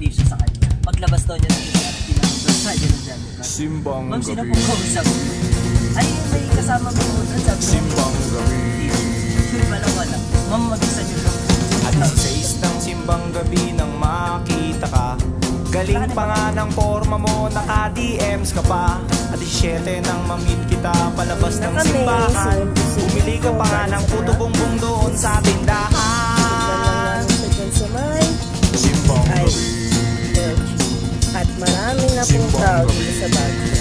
tissue sa kanya. Paglabas daw niya ng CR, pinakabas sa niya ng Jollibee. Simbang Ma'am, sino gabi. pong kausap? Ay, may kasama mo mo doon. Sabi ko, Simbang gabi. wala. Ma'am, mag-isa niyo lang. Alas 6 ng simbang gabi nang makita ka. Galing pa nga ng forma mo, naka-DMs ka pa. At 17 nang mamit kita palabas ng simbahan. Bumili ka pa nga ng puto bongbong doon sa tindahan. Simbang gabi. At marami na pong tao dito sa Baguio.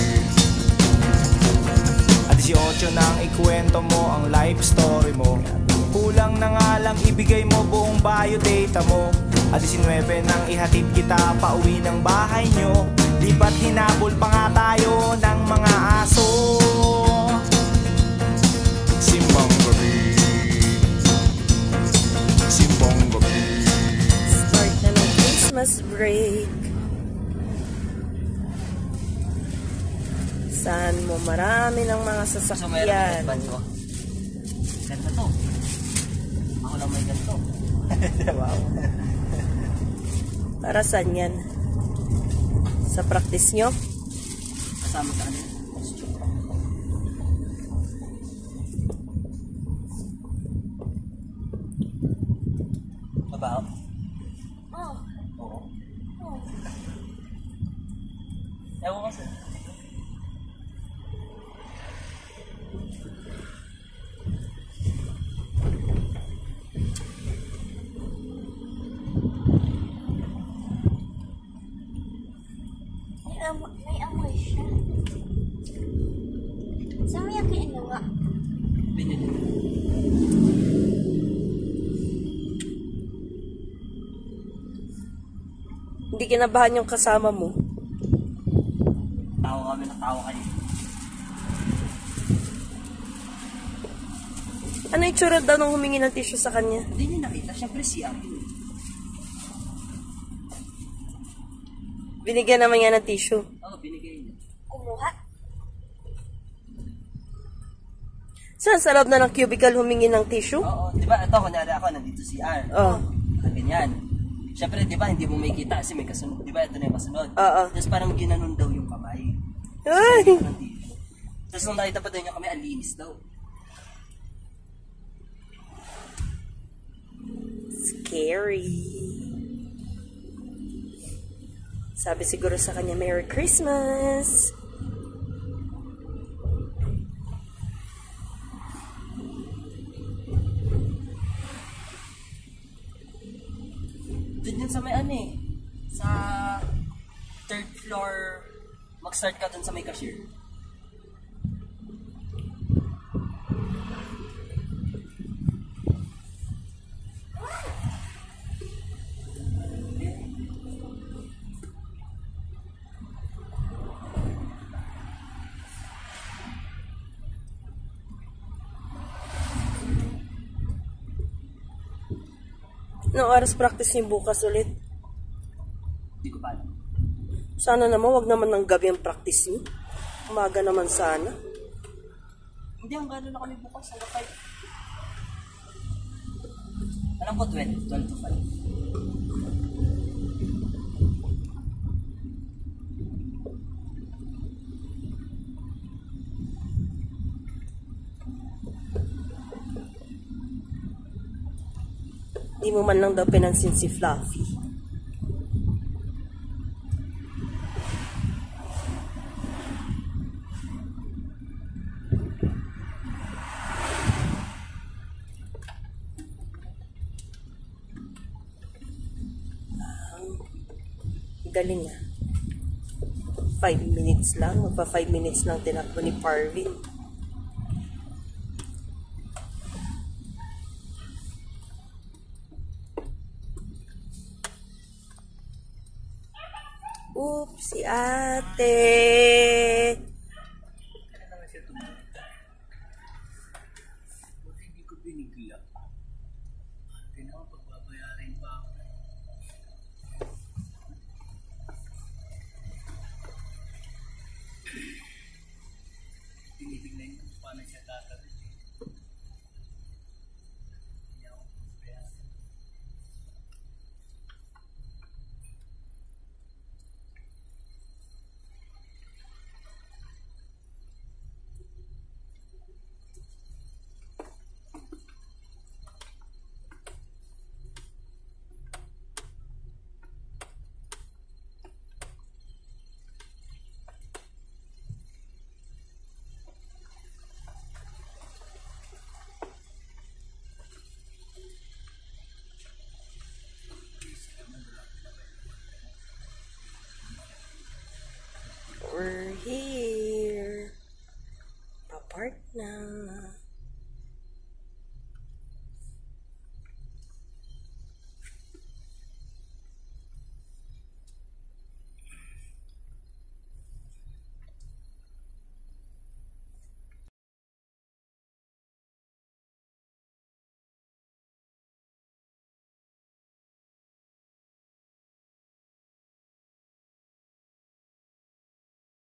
At 18 nang ikwento mo ang life story mo. Kulang na nga lang ibigay mo buong biodata mo. At 19 nang ihatid kita pauwi ng bahay nyo. Di ba't hinabol pa nga tayo ng mga aso? Simbang gabi. Simbang gabi. Start na ng Christmas break. Saan mo marami ng mga So, meron sasakyan. yung ko. Ganda to. Ako lang may ganito. Wow. Para saan yan? Sa practice nyo? Kasama sa ano? Babaw? Oh. Oo. Oh. Ewan ko sa'yo. May amoy siya. Saan mo yung kinuha? Binili. Hindi kinabahan yung kasama mo. Tawa kami ng tawa kayo. Ano yung tsura daw nung humingi ng tissue sa kanya? Hindi niya nakita. Siyempre CR yun. Binigyan naman niya ng tissue. Oo, binigay niya. Kumuha? Saan? Sa loob na ng cubicle humingi ng tissue? Oo, di ba? Ito, kunyari ako, nandito CR. Oo. Ganyan. Siyempre, di ba, hindi mo may kita kasi may kasunod. Di ba, ito na yung kasunod. Oo. Tapos parang ginanon daw yung kamay. Ay! Tapos nung nakita pa daw yung kamay, ang linis daw. Scary. Sabi siguro sa kanya, Merry Christmas. Doon yun sa may ano eh. Sa third floor, mag-start ka doon sa may cashier. Anong oras practice niyo bukas ulit? Hindi ko pa alam. Sana naman, wag naman ng gabi ang practice niyo. Umaga naman sana. Hindi, ang gano'n na kami bukas. Hanggang 5. Alam ko 12. 12 to 5. Di mo man lang daw pinansin si Fluffy. Galing ah. 5 minutes lang. Magpa 5 minutes lang tinakbo ni Parvin. Oops, si ate. Hindi ko binigla. Kailangan pagbabayarin pa ako. Tinitignan ko paano siya tatawid. Hindi ako bayaran. Eh,